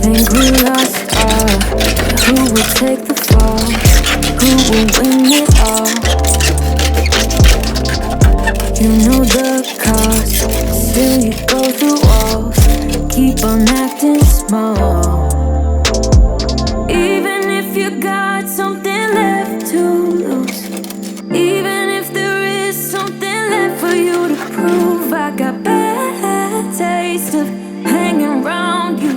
think we lost all. Who will take the fall? Who will win it all? You know the cost, still you go through walls. Keep on acting small. Even if you got something left to lose, even if there is something left for you to prove, I got bad taste of hanging around you.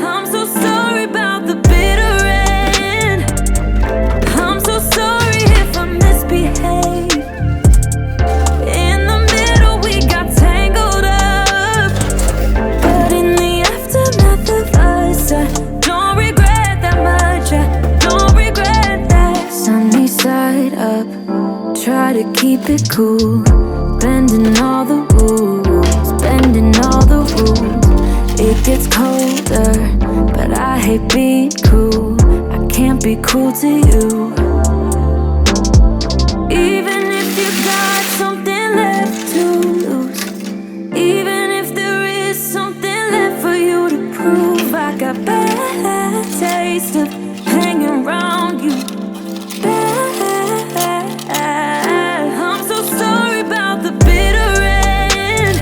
I'm so sorry about the bitter end. I'm so sorry if I misbehave. In the middle we got tangled up, but in the aftermath of us, I don't regret that much. I don't regret that. Sunny side up, try to keep it cool, bending all the rules, bending all the rules. It gets colder, but I hate being cruel. I can't be cruel to you. Even if you got something left to lose, even if there is something left for you to prove, I got bad taste of hanging around you. I'm so sorry about the bitter end.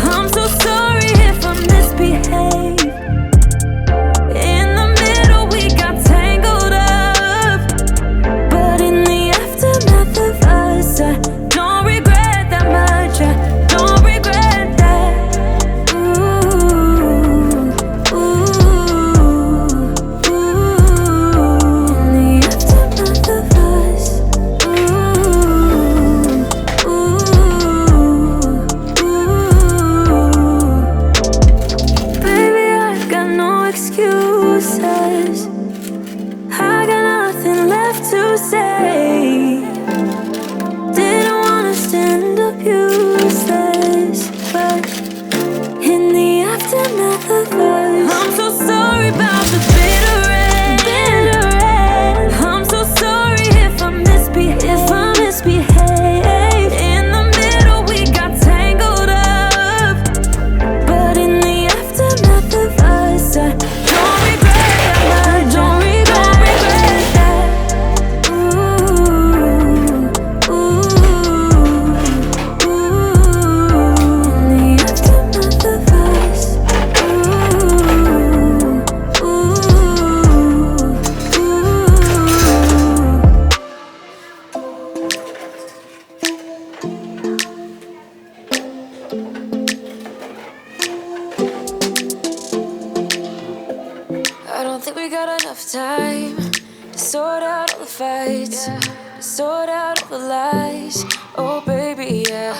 I'm so sorry if I misbehave. In the middle we got tangled up, but in the aftermath of us, I don't regret that much. I don't regret that. Ooh, ooh, ooh. In the aftermath of us, ooh, ooh, ooh. Baby, I've got no excuses. I got nothing left to say. Didn't wanna stand up useless, but in the aftermath of us, I'm so sorry about the bitter end. I'm so sorry if I misbehave. In the middle we got tangled up, but in the aftermath of us, I don't regret that much. Don't regret that. Ooh, ooh, ooh. In the aftermath of us, ooh, ooh, I don't think we got enough time to sort out all the fights, to sort out all the lies. Oh baby, yeah.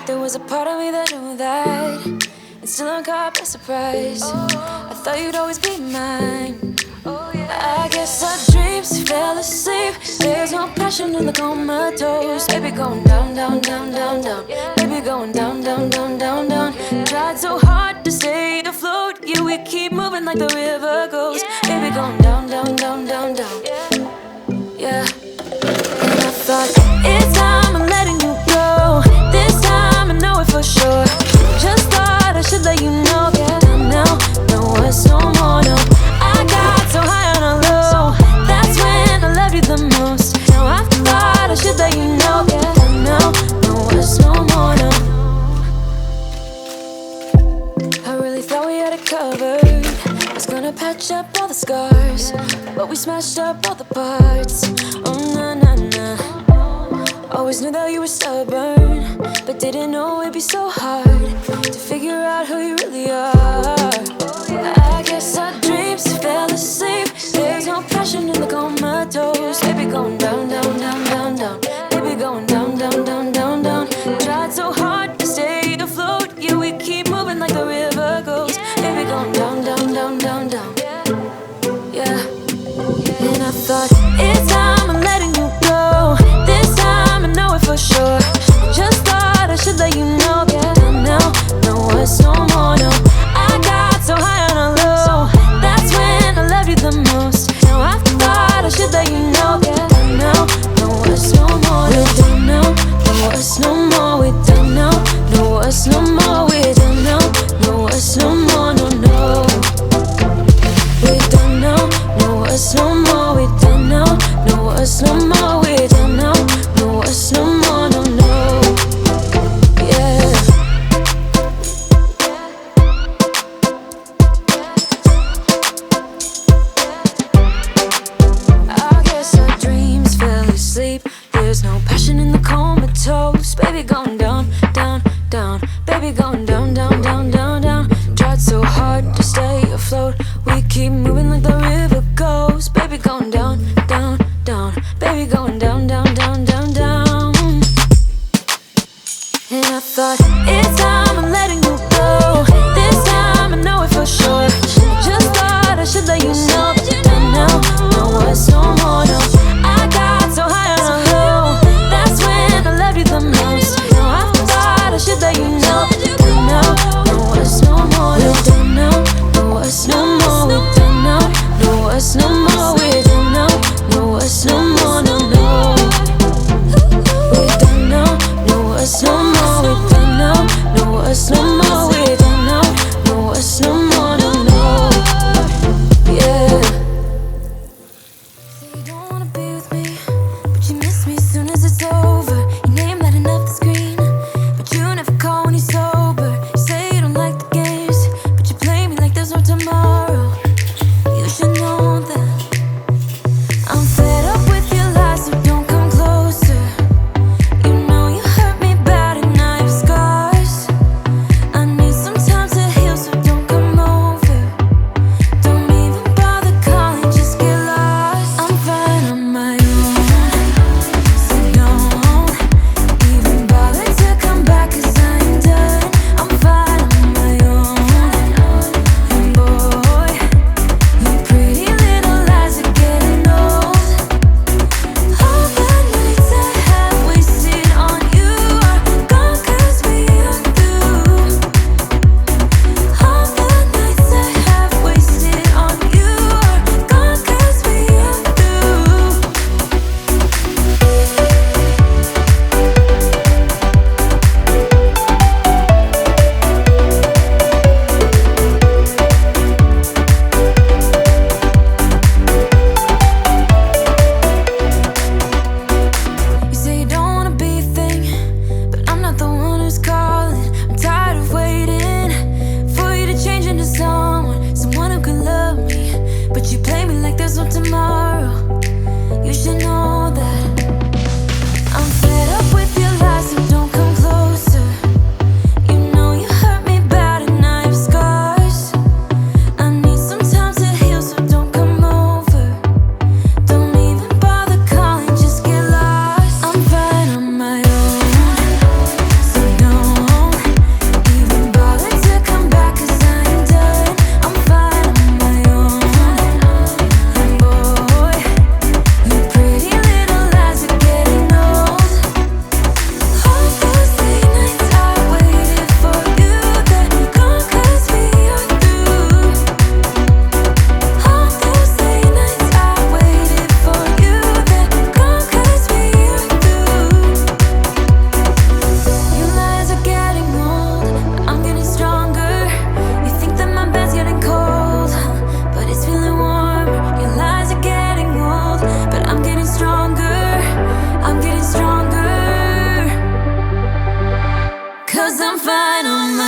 There was a part of me that knew that, and still I'm caught by surprise. I thought you'd always be mine. I guess our dreams fell asleep. There's no passion in the comatose. Baby going down, down, down, down, down. Baby going down, down, down, down, down. Tried so hard to stay afloat. Yeah, we keep moving like the river goes. Baby going down, down, down, down, down. Yeah. And I thought, it's time I'm letting you go. This time I know it for sure. Just thought I should let you know. Yeah, now, no words no more, no. I got so high on a low. That's when I loved you the most. Now I thought I should let you know. Yeah, now, no words no more, no. I really thought we had it covered. Was gonna patch up all the scars, but we smashed up all the parts. Oh na na na. Always knew that you were stubborn, but didn't know it'd be so hard to figure out who you really are. I guess our dreams fell asleep. There's no passion in the comatose. Baby going down, down, down, down, down. Baby going down, down, down, down, down. Tried so hard to stay afloat. Yeah, we keep moving like the river goes. Baby going down, down, down, down, down. Yeah. And I thought, it's time I'm letting you go. This time I know it for sure. Just thought I should let you know. Yeah, now, no words no more, no. I got so high on a low. That's when I loved you the most. Now I thought I should let you know. Yeah, now, no words no more. going down, down, down. Baby, going down, down, down, down, down. Tried so hard to stay afloat. We keep moving like the river goes. Baby, going down, down, down. Baby, going down, down, down, down, down. And I thought, it's time I'm letting you go. This time I know it for sure. Just thought I should let you know that you're done now. No, it's no more, no. I got so high on a hill. That's when I loved you the most. Now I thought I should let you know that you're done now. No, it's no more, we're done now. No, it's no more, we're done now. No, it's no more, we're done now. No, it's no more, no, no. We're done now. No, it's no more. No, it's no more, we're done now. No, it's no more, no, no. Yeah. Say you don't wanna be with me, but you miss me as soon as it's over. Your name lighting up the screen, but you never call when you're sober. You say you don't like the games, but you play me like there's no tomorrow. You should know that I'm fed up with your lies, so don't come closer. You know you hurt me bad and I have scars. I need some time to heal, so don't come over. Don't even bother calling, just get lost. I'm fine on my own, so don't even bother to come back, 'cause I ain't done. I'm fine on my own. And boy, your pretty little lies are getting old. All the nights I have wasted on you are gone, 'cause we are through. All the nights I have wasted on you are gone, 'cause we are through. You say you don't wanna be a thing, but I'm not the one who's calling. I'm tired of waiting for you to change into someone who can love me. But you play me like there's no tomorrow. You should know that I'm fed up with your lies, so don't come closer. You know you hurt me bad and I have scars. I need some time to heal, so don't come over. Don't even bother calling, just get lost. I'm fine on my own, so don't even bother to come back, 'cause I ain't done. I'm fine on my own. And boy, your pretty little lies are getting old. All those late nights I waited for you, they're gone, 'cause we are through. All those late nights I waited for you, they're gone, 'cause we are through. Your lies are getting old, but I'm getting stronger. You think that my bed's getting cold, but it's feeling warm. Your lies are getting old, but I'm getting stronger. I'm getting stronger, 'cause I'm fine on my